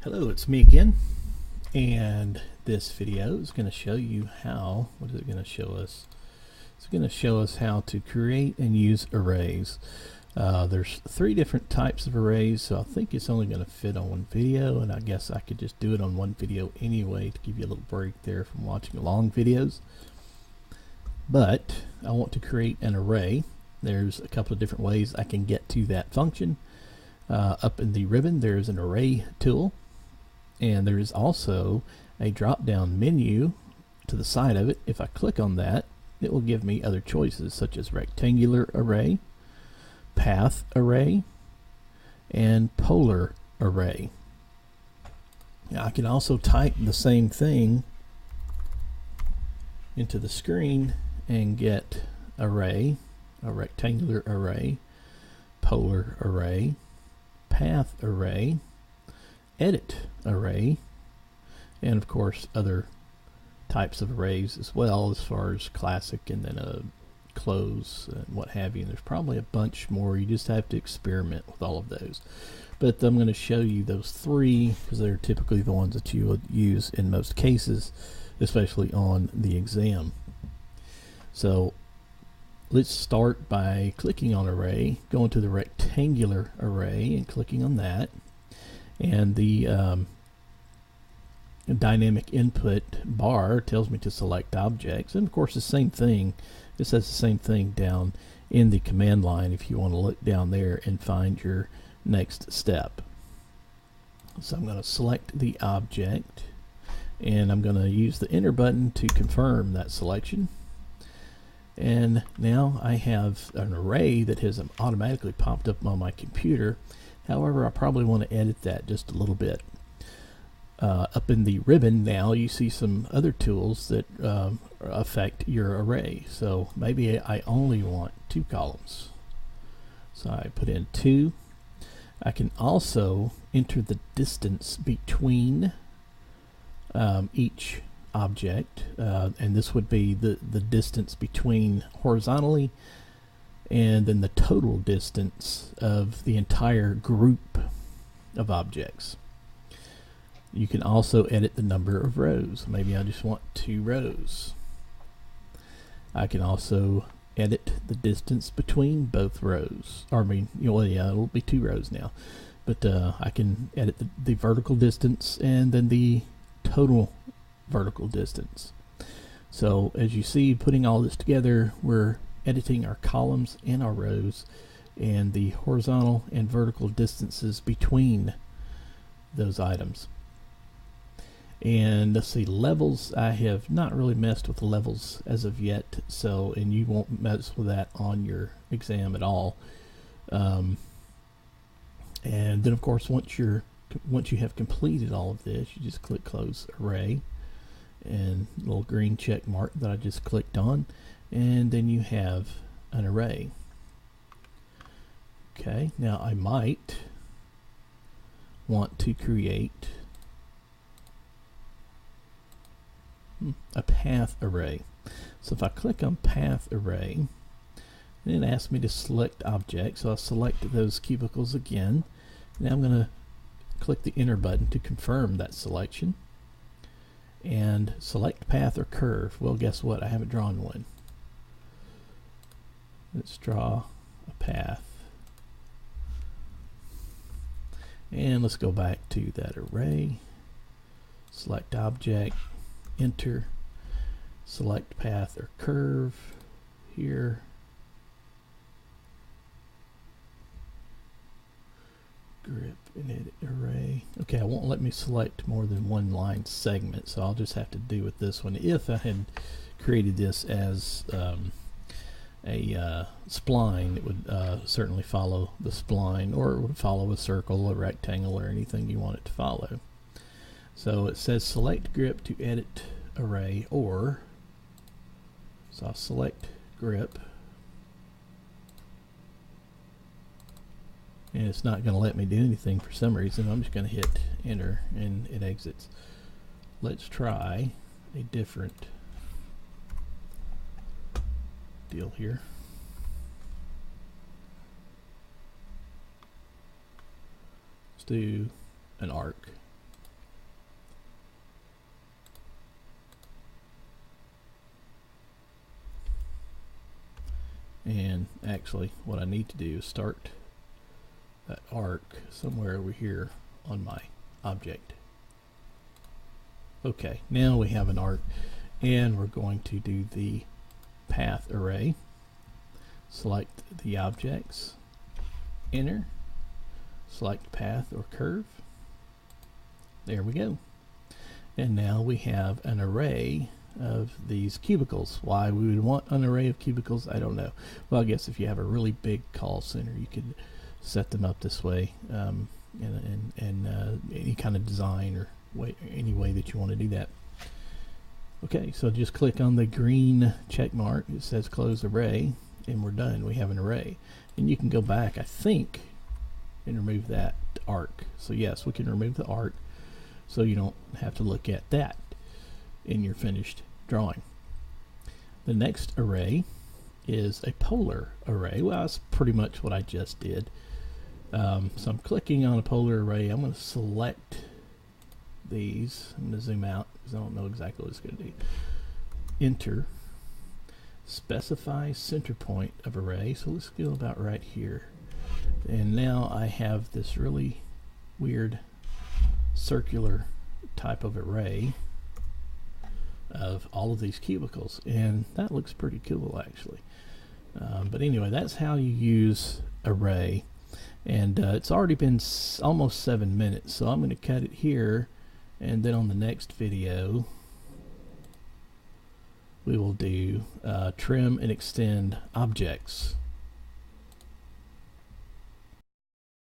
Hello, it's me again, and this video is going to show you how, what is it going to show us? It's going to show us how to create and use arrays. There's three different types of arrays, so I think it's only going to fit on one video, and I guess I could just do it on one video anyway to give you a little break there from watching long videos. But I want to create an array. There's a couple of different ways I can get to that function. Up in the ribbon there's an array tool, and there is also a drop down menu to the side of it. If I click on that, it will give me other choices such as rectangular array, path array, and polar array. Now I can also type the same thing into the screen and get array, a rectangular array, polar array, path array, edit array, and of course other types of arrays as well, as far as classic and then close and what have you. And there's probably a bunch more. You just have to experiment with all of those, but I'm going to show you those three because they're typically the ones that you would use in most cases, especially on the exam. So let's start by clicking on array, going to the rectangular array and clicking on that, and the dynamic input bar tells me to select objects, and of course the same thing, it says the same thing down in the command line if you want to look down there and find your next step. So I'm going to select the object, and I'm going to use the enter button to confirm that selection. And now I have an array that has automatically popped up on my computer. However, I probably want to edit that just a little bit. Up in the ribbon now you see some other tools that affect your array. So maybe I only want 2 columns. So I put in 2. I can also enter the distance between each object, and this would be the distance between horizontally and then the total distance of the entire group of objects. You can also edit the number of rows. Maybe I just want 2 rows. I can also edit the distance between both rows. Or I mean, yeah, it'll be 2 rows now. But I can edit the vertical distance and then the total vertical distance. So as you see, putting all this together, we're editing our columns and our rows and the horizontal and vertical distances between those items. And let's see, levels, I have not really messed with the levels as of yet, so, and you won't mess with that on your exam at all. And then of course once you have completed all of this, you just click close array and little green check mark that I just clicked on, and then you have an array. Okay, now I might want to create a path array. So if I click on path array, then it asks me to select objects, so I'll select those cubicles again. Now I'm going to click the enter button to confirm that selection and select path or curve. Well, guess what? I haven't drawn one. Let's draw a path. And let's go back to that array, select object, enter, select path or curve here. Grip and edit array. Okay, it won't let me select more than one line segment, so I'll just have to do with this one. If I had created this as a spline, it would certainly follow the spline, or it would follow a circle, a rectangle, or anything you want it to follow. So it says select grip to edit array, or, so I'll select grip, and it's not going to let me do anything for some reason. I'm just going to hit enter and it exits. Let's try a different deal here. Let's do an arc. And actually what I need to do is start that arc somewhere over here on my object. Okay, now we have an arc, and we're going to do the path array. Select the objects, enter, select path or curve. There we go. And now we have an array of these cubicles. Why we would want an array of cubicles, I don't know. Well, I guess if you have a really big call center, you could set them up this way, and any kind of design or any way that you want to do that. Okay, so just click on the green check mark. It says close array, and we're done. We have an array, and you can go back, I think, and remove that arc. So yes, we can remove the arc, so you don't have to look at that in your finished drawing. The next array is a polar array. Well, that's pretty much what I just did. So I'm clicking on a polar array. I'm going to select these. I'm going to zoom out because I don't know exactly what it's going to do. Enter. Specify center point of array. So let's go about right here. And now I have this really weird circular type of array of all of these cubicles, and that looks pretty cool actually. But anyway, that's how you use array, and it's already been almost 7 minutes, so I'm going to cut it here, and then on the next video we will do trim and extend objects.